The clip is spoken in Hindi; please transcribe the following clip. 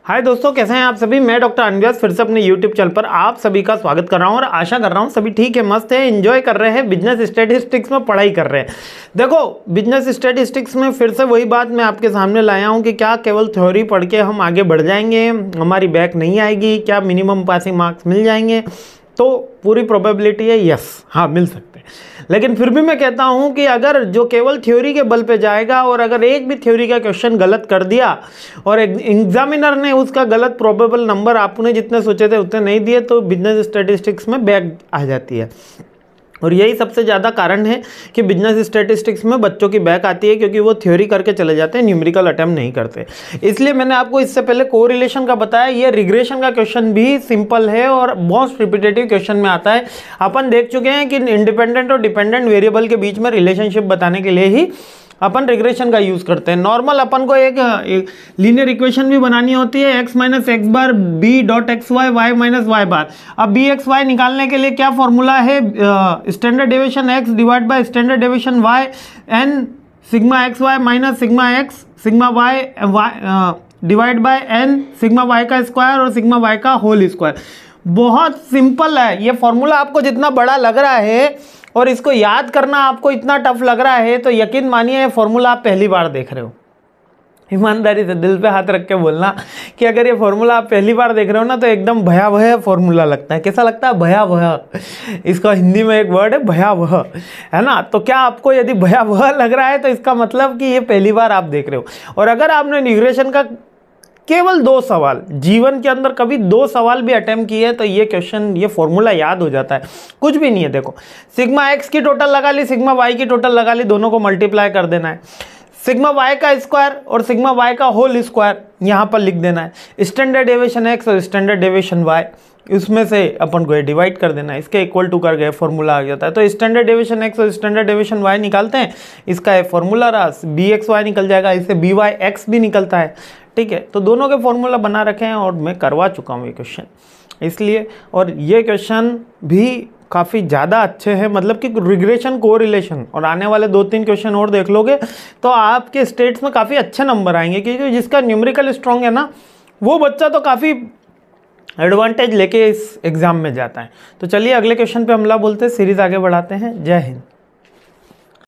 हाय दोस्तों, कैसे हैं आप सभी। मैं डॉक्टर अनव्यास फिर से अपने यूट्यूब चैनल पर आप सभी का स्वागत कर रहा हूं और आशा कर रहा हूं सभी ठीक है, मस्त है, एंजॉय कर रहे हैं, बिजनेस स्टैटिस्टिक्स में पढ़ाई कर रहे हैं। देखो, बिजनेस स्टैटिस्टिक्स में फिर से वही बात मैं आपके सामने लाया हूं कि क्या केवल थ्योरी पढ़ के हम आगे बढ़ जाएंगे, हमारी बैक नहीं आएगी, क्या मिनिमम पासिंग मार्क्स मिल जाएंगे। तो पूरी प्रोबेबिलिटी है यस, हाँ मिल सकते हैं। लेकिन फिर भी मैं कहता हूं कि अगर जो केवल थ्योरी के बल पे जाएगा और अगर एक भी थ्योरी का क्वेश्चन गलत कर दिया और एग्जामिनर ने उसका गलत प्रोबेबल नंबर आपने जितने सोचे थे उतने नहीं दिए तो बिजनेस स्टैटिस्टिक्स में बैक आ जाती है। और यही सबसे ज़्यादा कारण है कि बिजनेस स्टैटिस्टिक्स में बच्चों की बैक आती है, क्योंकि वो थ्योरी करके चले जाते हैं, न्यूमेरिकल अटेम्प्ट नहीं करते। इसलिए मैंने आपको इससे पहले कोरिलेशन का बताया। ये रिग्रेशन का क्वेश्चन भी सिंपल है और मोस्ट रिपीटेटिव क्वेश्चन में आता है। अपन देख चुके हैं कि इंडिपेंडेंट और डिपेंडेंट वेरिएबल के बीच में रिलेशनशिप बताने के लिए ही अपन रिग्रेशन का यूज करते हैं। नॉर्मल अपन को एक लीनियर इक्वेशन भी बनानी होती है, x minus x bar B dot x y y minus y bar. अब बी एक्स वाई निकालने के लिए क्या फॉर्मूला है, standard deviation x divide by standard deviation y N sigma X Y minus sigma X sigma Y divide by N sigma Y का स्क्वायर और सिग्मा वाई का होल स्क्वायर। बहुत सिंपल है ये फॉर्मूला। आपको जितना बड़ा लग रहा है और इसको याद करना आपको इतना टफ लग रहा है तो यकीन मानिए ये फॉर्मूला आप पहली बार देख रहे हो। ईमानदारी से दिल पे हाथ रख के बोलना कि अगर ये फॉर्मूला आप पहली बार देख रहे हो ना तो एकदम भयावह फॉर्मूला लगता है। कैसा लगता है? भयावह। इसका हिंदी में एक वर्ड है भयावह, है ना। तो क्या आपको यदि भयावह लग रहा है तो इसका मतलब कि ये पहली बार आप देख रहे हो। और अगर आपने रिग्रेशन का केवल 2 सवाल जीवन के अंदर कभी 2 सवाल भी अटेम्प्ट किए तो ये क्वेश्चन, ये फॉर्मूला याद हो जाता है। कुछ भी नहीं है। देखो, सिग्मा एक्स की टोटल लगा ली, सिग्मा वाई की टोटल लगा ली, दोनों को मल्टीप्लाई कर देना है। सिग्मा वाई का स्क्वायर और सिग्मा वाई का होल स्क्वायर यहाँ पर लिख देना है। स्टैंडर्ड डेविएशन एक्स और स्टैंडर्ड डेविएशन वाई, उसमें से अपन को डिवाइड कर देना है, इसके इक्वल टू कर गए फॉर्मूला आ जाता है। तो स्टैंडर्ड डेविएशन एक्स और स्टैंडर्ड डेविएशन वाई निकालते हैं, इसका फॉर्मूला रहा बी एक्स वाई निकल जाएगा, इससे बी वाई एक्स भी निकलता है। ठीक है, तो दोनों के फॉर्मूला बना रखे हैं और मैं करवा चुका हूँ ये क्वेश्चन इसलिए। और ये क्वेश्चन भी काफ़ी ज़्यादा अच्छे हैं, मतलब कि रिग्रेशन कोरिलेशन, और आने वाले 2-3 क्वेश्चन और देख लोगे तो आपके स्टेट्स में काफ़ी अच्छे नंबर आएंगे, क्योंकि जिसका न्यूमेरिकल स्ट्रॉन्ग है ना वो बच्चा तो काफ़ी एडवांटेज लेके इस एग्ज़ाम में जाता है। तो चलिए अगले क्वेश्चन पे हमला बोलते हैं, सीरीज़ आगे बढ़ाते हैं। जय हिंद।